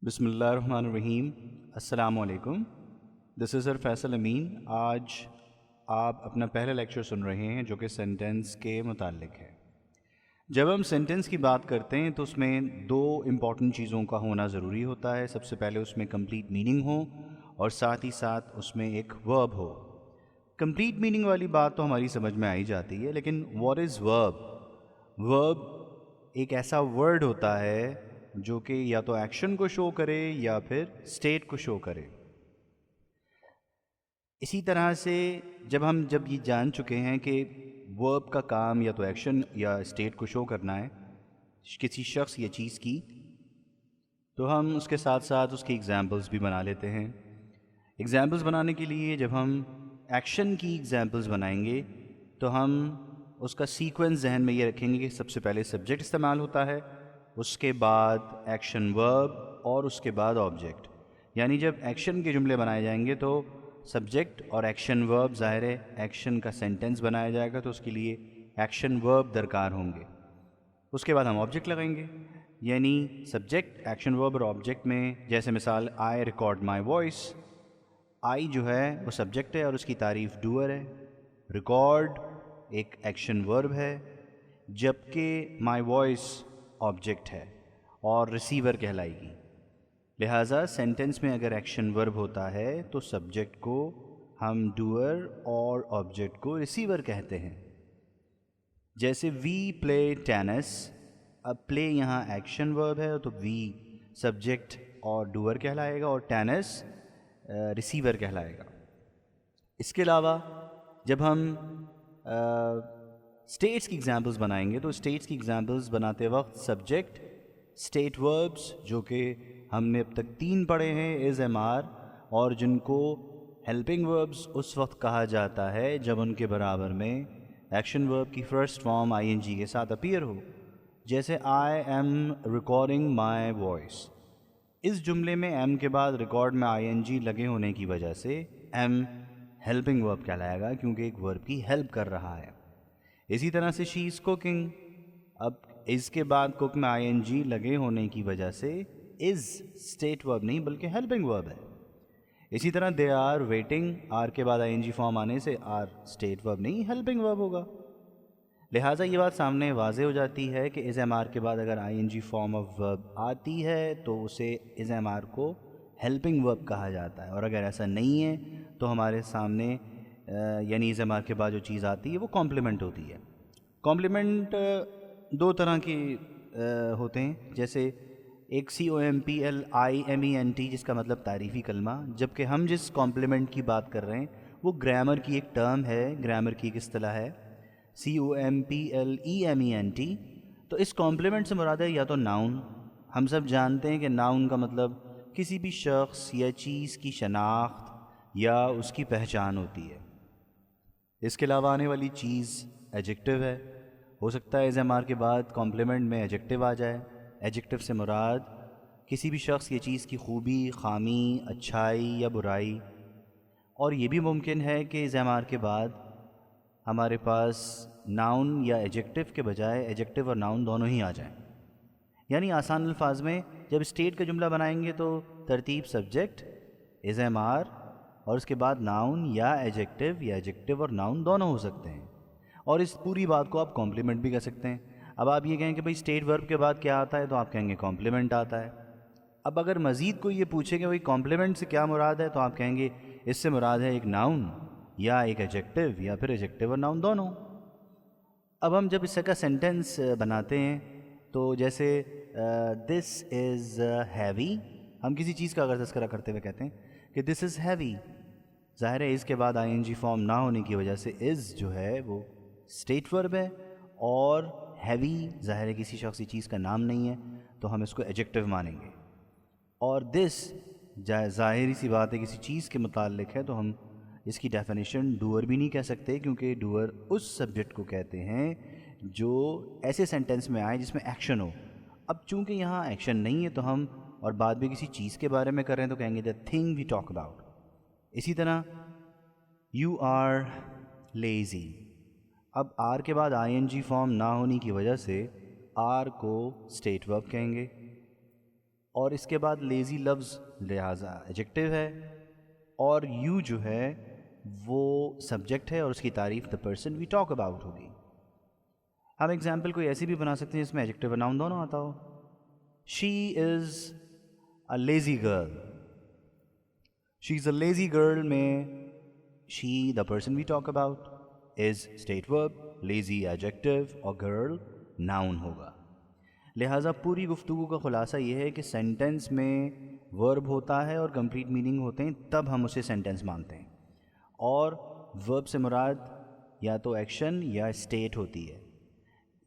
بسم اللہ الرحمن الرحیم۔ السلام علیکم، دس از سر فیصل امین۔ آج آپ اپنا پہلا لیکچر سن رہے ہیں جو کہ سینٹنس کے متعلق ہے۔ جب ہم سینٹنس کی بات کرتے ہیں تو اس میں دو امپورٹنٹ چیزوں کا ہونا ضروری ہوتا ہے۔ سب سے پہلے اس میں کمپلیٹ میننگ ہو اور ساتھ ہی ساتھ اس میں ایک ورب ہو۔ کمپلیٹ میننگ والی بات تو ہماری سمجھ میں آئی جاتی ہے، لیکن واٹ از ورب؟ ورب ایک ایسا ورڈ ہوتا ہے جو کہ یا تو ایکشن کو شو کرے یا پھر اسٹیٹ کو شو کرے۔ اسی طرح سے جب یہ جان چکے ہیں کہ ورب کا کام یا تو ایکشن یا اسٹیٹ کو شو کرنا ہے کسی شخص یا چیز کی، تو ہم اس کے ساتھ ساتھ اس کی ایگزامپلس بھی بنا لیتے ہیں۔ ایگزامپلس بنانے کے لیے جب ہم ایکشن کی ایگزامپلس بنائیں گے تو ہم اس کا سیکوینس ذہن میں یہ رکھیں گے کہ سب سے پہلے سبجیکٹ استعمال ہوتا ہے، اس کے بعد ایکشن ورب اور اس کے بعد آبجیکٹ۔ یعنی جب ایکشن کے جملے بنائے جائیں گے تو سبجیکٹ اور ایکشن ورب، ظاہر ہے ایکشن کا سینٹنس بنایا جائے گا تو اس کے لیے ایکشن ورب درکار ہوں گے۔ اس کے بعد ہم آبجیکٹ لگائیں گے، یعنی سبجیکٹ، ایکشن ورب اور آبجیکٹ میں، جیسے مثال آئی ریکارڈ مائی وائس۔ آئی جو ہے وہ سبجیکٹ ہے اور اس کی تعریف ڈوئر ہے، ریکارڈ ایک ایکشن ورب ہے، جبکہ مائی وائس آبجیکٹ ہے اور ریسیور کہلائے گی۔ لہٰذا سینٹنس میں اگر ایکشن ورب ہوتا ہے تو سبجیکٹ کو ہم ڈوئر اور آبجیکٹ کو ریسیور کہتے ہیں۔ جیسے وی پلے ٹینس، اب پلے یہاں ایکشن ورب ہے تو وی سبجیکٹ اور ڈوئر کہلائے گا اور ٹینس ریسیور کہلائے گا۔ اس کے علاوہ جب ہم اسٹیٹس کی ایگزامپلس بنائیں گے تو اسٹیٹس کی ایگزامپلس بناتے وقت سبجیکٹ، اسٹیٹ وربس جو کہ ہم نے اب تک 3 پڑھے ہیں، از ایم آر، اور جن کو ہیلپنگ وربس اس وقت کہا جاتا ہے جب ان کے برابر میں ایکشن ورب کی first form I N G کے ساتھ اپیئر ہو۔ جیسے I am recording my voice, اس جملے میں ایم کے بعد ریکارڈ میں آئی این جی لگے ہونے کی وجہ سے ایم ہیلپنگ ورب کہلائے گا کیونکہ ایک ورب کی ہیلپ کر رہا ہے۔ اسی طرح سے شی از کوکنگ، اب اس کے بعد کوک میں آئی این جی لگے ہونے کی وجہ سے از اسٹیٹ ورب نہیں بلکہ ہیلپنگ ورب ہے۔ اسی طرح دے آر ویٹنگ، آر کے بعد آئی این جی فارم آنے سے آر اسٹیٹ ورب نہیں ہیلپنگ ورب ہوگا۔ لہٰذا یہ بات سامنے واضح ہو جاتی ہے کہ از ایم آر کے بعد اگر I N G form of verb آتی ہے تو اسے از ایم آر کو ہیلپنگ ورب کہا جاتا ہے، اور اگر ایسا نہیں ہے تو ہمارے سامنے یعنی از ایم آر کے بعد جو چیز آتی ہے وہ کمپلیمنٹ ہوتی ہے۔ کمپلیمنٹ 2 طرح کے ہوتے ہیں، جیسے ایک COMPLIMENT جس کا مطلب تعریفی کلمہ، جبکہ ہم جس کمپلیمنٹ کی بات کر رہے ہیں وہ گرامر کی ایک ٹرم ہے، گرامر کی ایک اصطلاح ہے COMPLEMENT۔ تو اس کمپلیمنٹ سے مراد ہے یا تو ناؤن، ہم سب جانتے ہیں کہ ناؤن کا مطلب کسی بھی شخص یا چیز کی شناخت یا اس کی پہچان ہوتی ہے۔ اس کے علاوہ آنے والی چیز ایڈجیکٹو ہے، ہو سکتا ہے از ایم آر کے بعد کمپلیمنٹ میں ایڈجیکٹو آ جائے۔ ایڈجیکٹو سے مراد کسی بھی شخص یا چیز کی خوبی، خامی، اچھائی یا برائی، اور یہ بھی ممکن ہے کہ از ایم آر کے بعد ہمارے پاس ناؤن یا ایڈجیکٹو کے بجائے ایڈجیکٹو اور ناؤن دونوں ہی آ جائیں۔ یعنی آسان الفاظ میں جب اسٹیٹ کا جملہ بنائیں گے تو ترتیب سبجیکٹ، از ایم آر اور اس کے بعد ناؤن یا ایڈجیکٹو اور ناؤن دونوں ہو سکتے ہیں، اور اس پوری بات کو آپ کمپلیمنٹ بھی کہہ سکتے ہیں۔ اب آپ یہ کہیں کہ بھئی اسٹیٹ ورب کے بعد کیا آتا ہے تو آپ کہیں گے کمپلیمنٹ آتا ہے۔ اب اگر مزید کوئی یہ پوچھے کہ بھئی کمپلیمنٹ سے کیا مراد ہے تو آپ کہیں گے اس سے مراد ہے ایک ناؤن یا ایک ایڈجیکٹو یا پھر ایڈجیکٹو اور ناؤن دونوں۔ اب ہم جب اس کا سینٹنس بناتے ہیں تو جیسے دس از ہیوی، ہم کسی چیز کا اگر تذکرہ کرتے ہوئے کہتے ہیں کہ دس از ہیوی، ظاہر ہے اس کے بعد آئی این جی فارم نہ ہونے کی وجہ سے از جو ہے وہ اسٹیٹ ورب ہے، اور ہیوی ظاہر ہے کسی شخصی چیز کا نام نہیں ہے تو ہم اس کو ایڈجیکٹو مانیں گے، اور دس ظاہری سی بات ہے کسی چیز کے متعلق ہے تو ہم اس کی ڈیفینیشن ڈوئر بھی نہیں کہہ سکتے، کیونکہ ڈوئر اس سبجیکٹ کو کہتے ہیں جو ایسے سینٹنس میں آئے جس میں ایکشن ہو۔ اب چونکہ یہاں ایکشن نہیں ہے تو ہم اور بعد میں کسی چیز کے بارے میں کر رہے ہیں تو کہیں گے the thing we talk about. اسی طرح یو آر لیزی، اب آر کے بعد آئی این جی فارم نہ ہونے کی وجہ سے آر کو اسٹیٹ ورب کہیں گے، اور اس کے بعد لیزی لفظ لہٰذا ایڈجیکٹو ہے، اور یو جو ہے وہ سبجیکٹ ہے اور اس کی تعریف the person we talk about ہوگی۔ ہم ایگزامپل کوئی ایسی بھی بنا سکتے ہیں جس میں ایڈجیکٹو اور ناؤن دونوں آتا ہو۔ She is a lazy girl, she is a lazy girl میں she the person we talk about is state verb, lazy adjective اور گرل ناؤن ہوگا۔ لہٰذا پوری گفتگو کا خلاصہ یہ ہے کہ سینٹنس میں ورب ہوتا ہے اور کمپلیٹ میننگ ہوتے ہیں، تب ہم اسے سینٹنس مانتے ہیں، اور ورب سے مراد یا تو ایکشن یا اسٹیٹ ہوتی ہے۔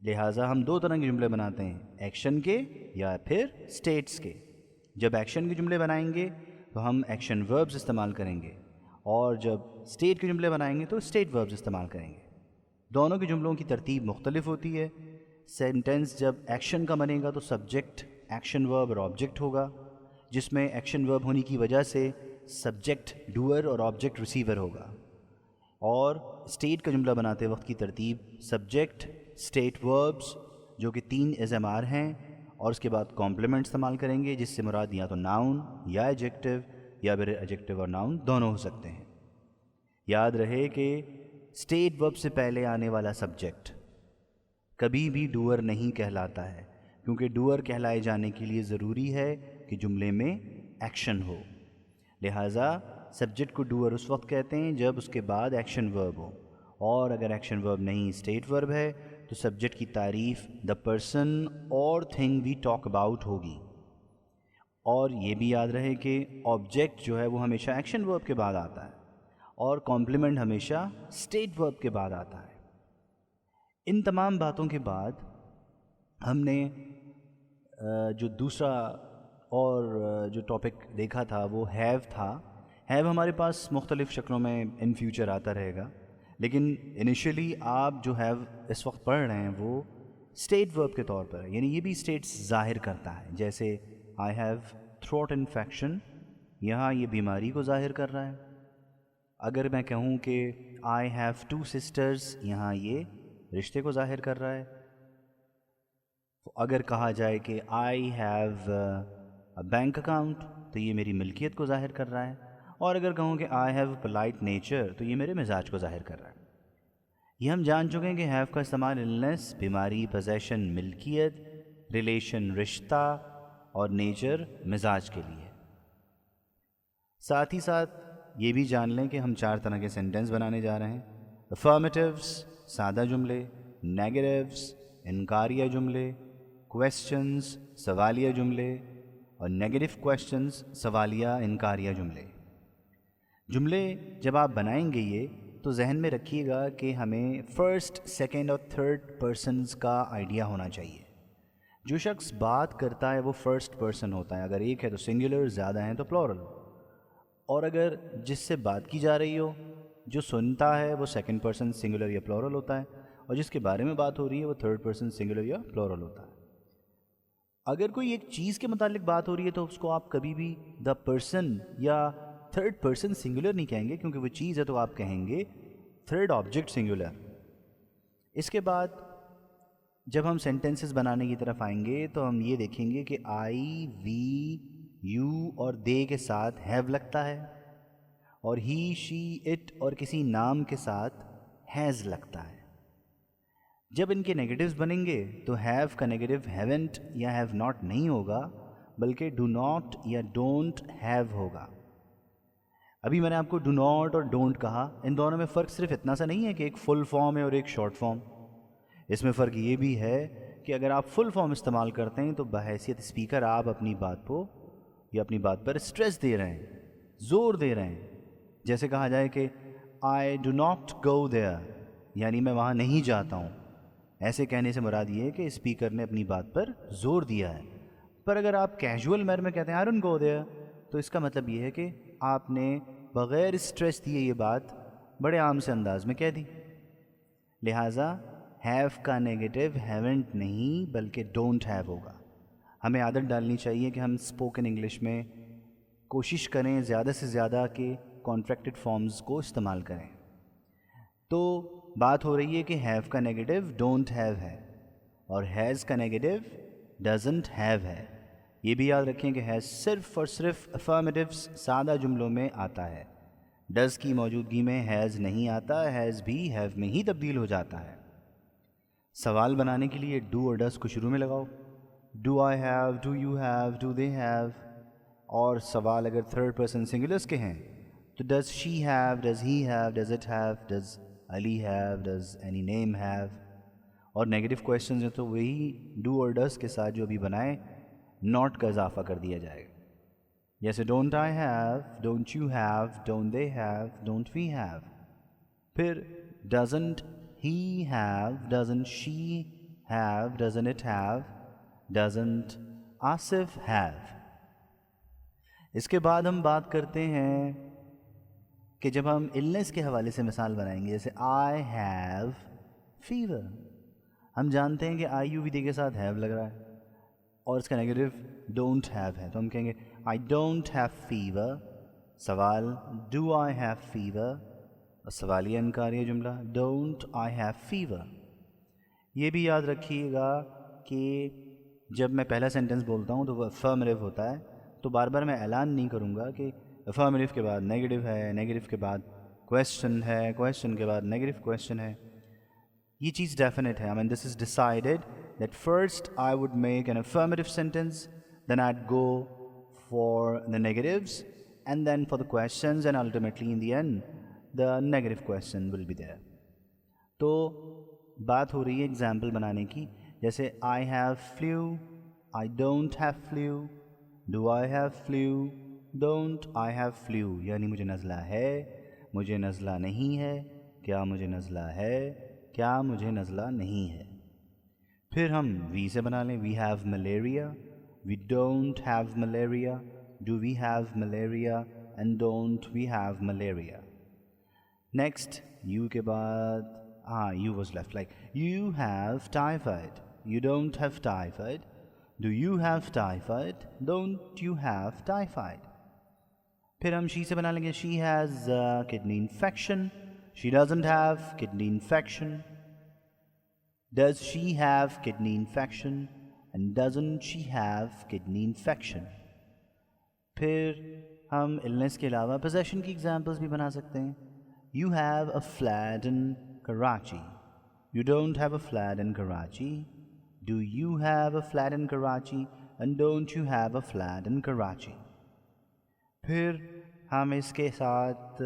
لہٰذا ہم دو طرح کے جملے بناتے ہیں، ایکشن کے یا پھر اسٹیٹس کے۔ جب ایکشن کے جملے بنائیں گے تو ہم ایکشن وربز استعمال کریں گے، اور جب اسٹیٹ کے جملے بنائیں گے تو اسٹیٹ وربز استعمال کریں گے۔ دونوں کے جملوں کی ترتیب مختلف ہوتی ہے۔ سینٹنس جب ایکشن کا بنے گا تو سبجیکٹ ایکشن ورب اور آبجیکٹ ہوگا، جس میں ایکشن ورب ہونے کی وجہ سے سبجیکٹ ڈوئر اور آبجیکٹ ریسیور ہوگا۔ اور اسٹیٹ کا جملہ بناتے وقت کی ترتیب سبجیکٹ اسٹیٹ وربز جو کہ 3 SMR ہیں، اور اس کے بعد کمپلیمنٹ استعمال کریں گے، جس سے مراد یا تو ناؤن یا ایڈجیکٹو یا پھر ایڈجیکٹو اور ناؤن دونوں ہو سکتے ہیں۔ یاد رہے کہ اسٹیٹ ورب سے پہلے آنے والا سبجیکٹ کبھی بھی ڈوئر نہیں کہلاتا ہے، کیونکہ ڈوئر کہلائے جانے کے لیے ضروری ہے کہ جملے میں ایکشن ہو۔ لہٰذا سبجیکٹ کو ڈوئر اس وقت کہتے ہیں جب اس کے بعد ایکشن ورب ہو، اور اگر ایکشن ورب نہیں اسٹیٹ ورب ہے تو سبجیکٹ کی تعریف دا پرسن اور تھنگ وی ٹاک اباؤٹ ہوگی۔ اور یہ بھی یاد رہے کہ آبجیکٹ جو ہے وہ ہمیشہ ایکشن ورب کے بعد آتا ہے، اور کمپلیمنٹ ہمیشہ اسٹیٹ ورب کے بعد آتا ہے۔ ان تمام باتوں کے بعد ہم نے جو دوسرا اور جو ٹاپک دیکھا تھا وہ ہیو تھا۔ ہیو ہمارے پاس مختلف شکلوں میں ان فیوچر آتا رہے گا، لیکن انیشیلی آپ جو ہیو اس وقت پڑھ رہے ہیں وہ اسٹیٹ ورب کے طور پر، یعنی یہ بھی اسٹیٹس ظاہر کرتا ہے، جیسے آئی ہیو تھروٹ انفیکشن، یہاں یہ بیماری کو ظاہر کر رہا ہے۔ اگر میں کہوں کہ آئی ہیو 2 سسٹرز، یہاں یہ رشتے کو ظاہر کر رہا ہے۔ اگر کہا جائے کہ آئی ہیو اے بینک اکاؤنٹ تو یہ میری ملکیت کو ظاہر کر رہا ہے، اور اگر کہوں کہ آئی ہیو پولائٹ نیچر تو یہ میرے مزاج کو ظاہر کر رہا ہے۔ یہ ہم جان چکے ہیں کہ ہیو کا استعمال النس بیماری، پوزیشن ملکیت، ریلیشن رشتہ، اور نیچر مزاج کے لیے۔ ساتھ ہی ساتھ یہ بھی جان لیں کہ ہم 4 طرح کے سینٹنس بنانے جا رہے ہیں: افرمیٹیوز سادہ جملے، نیگیٹیوز انکاریہ جملے، کویسچنز سوالیہ جملے، اور نیگیٹو کویسچنز سوالیہ انکاریہ جملے۔ جملے جب آپ بنائیں گے یہ تو ذہن میں رکھیے گا کہ ہمیں فرسٹ، سیکنڈ اور تھرڈ پرسنز کا آئیڈیا ہونا چاہیے۔ جو شخص بات کرتا ہے وہ فرسٹ پرسن ہوتا ہے، اگر ایک ہے تو سنگولر، زیادہ ہیں تو پلورل، اور اگر جس سے بات کی جا رہی ہو جو سنتا ہے وہ سیکنڈ پرسن سنگولر یا پلورل ہوتا ہے، اور جس کے بارے میں بات ہو رہی ہے وہ تھرڈ پرسن سنگولر یا پلورل ہوتا ہے۔ اگر کوئی ایک چیز کے متعلق بات ہو رہی ہے تو اس کو آپ کبھی بھی دا پرسن یا تھرڈ پرسن سنگولر نہیں کہیں گے، کیونکہ وہ چیز ہے تو آپ کہیں گے تھرڈ آبجیکٹ سنگولر۔ اس کے بعد جب ہم سینٹنسز بنانے کی طرف آئیں گے تو ہم یہ دیکھیں گے کہ آئی، وی، یو اور دے کے ساتھ ہیو لگتا ہے، اور ہی، شی، اٹ اور کسی نام کے ساتھ ہیز لگتا ہے۔ جب ان کے نیگیٹوز بنیں گے تو ہیو کا نیگیٹو ہیونٹ یا ہیو ناٹ نہیں ہوگا، بلکہ ڈو ناٹ یا ڈونٹ ہیو ہوگا۔ ابھی میں نے آپ کو ڈو ناٹ اور ڈونٹ کہا، ان دونوں میں فرق صرف اتنا سا نہیں ہے کہ ایک فل فارم ہے اور ایک شارٹ فارم۔ اس میں فرق یہ بھی ہے کہ اگر آپ فل فارم استعمال کرتے ہیں تو بحیثیت اسپیکر آپ اپنی بات کو یا اپنی بات پر اسٹریس دے رہے ہیں، زور دے رہے ہیں۔ جیسے کہا جائے کہ I do not go there, یعنی میں وہاں نہیں جاتا ہوں۔ ایسے کہنے سے مراد یہ ہے کہ اسپیکر نے اپنی بات پر زور دیا ہے۔ پر اگر آپ کیجول مینر میں کہتے ہیں آئی ڈونٹ گو دیئر، تو اس کا مطلب یہ ہے کہ آپ نے بغیر اسٹریس دیے یہ بات بڑے عام سے انداز میں کہہ دی۔ لہٰذا ہیو کا نیگیٹو ہیونٹ نہیں بلکہ ڈونٹ ہیو ہوگا۔ ہمیں عادت ڈالنی چاہیے کہ ہم اسپوکن انگلش میں کوشش کریں زیادہ سے زیادہ کہ کانٹریکٹڈ فارمز کو استعمال کریں۔ تو بات ہو رہی ہے کہ ہیو کا نیگیٹو ڈونٹ ہیو ہے، اور ہیز کا نیگیٹو ڈزنٹ ہیو ہے۔ یہ بھی یاد رکھیں کہ ہیز صرف اور صرف افرمیٹیوز سادہ جملوں میں آتا ہے. ڈز کی موجودگی میں ہیز نہیں آتا. ہیز بھی ہیو میں ہی تبدیل ہو جاتا ہے. سوال بنانے کے لیے ڈو اور ڈز کو شروع میں لگاؤ. Do I have, do you have, do they have. اور سوال اگر تھرڈ پرسن سنگولرس کے ہیں تو does she have, does he have, does it have, does Ali have, does any name have. اور نیگیٹو کویشچنز ہیں تو وہی ڈو اور ڈز کے ساتھ جو ابھی بنائے ناٹ کا اضافہ کر دیا جائے گا. جیسے don't I have, don't you have, don't they have, don't we have. پھر doesn't he have, doesn't she have, doesn't it have, doesn't Asif have. اس کے بعد ہم بات کرتے ہیں کہ جب ہم النس کے حوالے سے مثال بنائیں گے, جیسے آئی ہیو فیور. ہم جانتے ہیں کہ آئی یو وی دے کے ساتھ ہیو لگ رہا ہے اور اس کا نیگیٹو ڈونٹ ہیو ہے, تو ہم کہیں گے آئی ڈونٹ ہیو فیور. سوال ڈو آئی ہیو فیور, اور سوالیہ انکاریہ جملہ ڈونٹ آئی ہیو فیور. یہ بھی یاد رکھیے گا کہ جب میں پہلا سینٹنس بولتا ہوں تو وہ افرمیٹیو ہوتا ہے, تو بار بار میں اعلان نہیں کروں گا کہ افرمیٹیو کے بعد نیگیٹو ہے, نیگیٹو کے بعد کویشچن ہے, کویشچن کے بعد نیگیٹو کویشچن ہے. یہ چیز ڈیفینیٹ ہے. I mean, this is decided that first I would make an affirmative sentence, then I'd go for the negatives, and then for the questions, and ultimately in the end, the negative question will be there. تو بات ہو رہی ہے example بنانے کی, جیسے I have flu, I don't have flu, do I have flu, don't I have flu. یعنی مجھے نزلہ ہے, مجھے نزلہ نہیں ہے, کیا مجھے نزلہ ہے, کیا مجھے نزلہ نہیں ہے. پھر ہم وی سے بنا لیں. We have malaria, we don't have malaria, do we have malaria, and don't we have malaria. Next you کے بعد you was left, like you have typhoid, you don't have typhoid, do you have typhoid, don't you have typhoid. پھر ہم she سے بنا لیں گے. She has kidney infection, she doesn't have kidney infection. Does she have kidney infection? And doesn't she have kidney infection? پھر ہم illness کے علاوہ possession کی examples بھی بنا سکتے ہیں. You have a flat in Karachi. You don't have a flat in Karachi. Do you have a flat in Karachi? And don't you have a flat in Karachi? پھر ہم اس کے ساتھ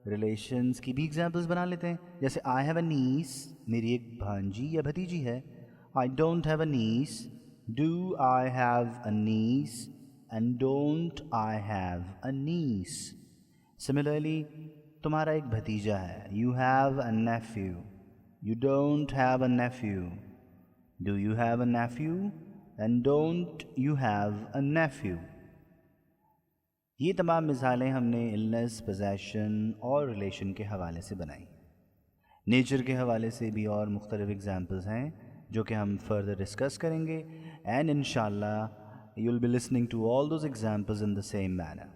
ریلیشنز کی بھی ایگزامپلس بنا لیتے ہیں. جیسے آئی ہیو اے نیس, میری ایک بھانجی یا بھتیجی ہے. آئی ڈونٹ ہیو اے نیس, do I have a niece, and don't I have a niece. Similarly تمہارا ایک بھتیجا ہے. You have a nephew, you don't have a nephew, do you have a nephew, and don't you have a nephew. یہ تمام مثالیں ہم نے illness, position اور ریلیشن کے حوالے سے بنائیں. نیچر کے حوالے سے بھی اور مختلف ایگزامپلس ہیں جو کہ ہم فردر ڈسکس کریں گے, اینڈ انشاءاللہ you will be listening to all those examples in the same manner.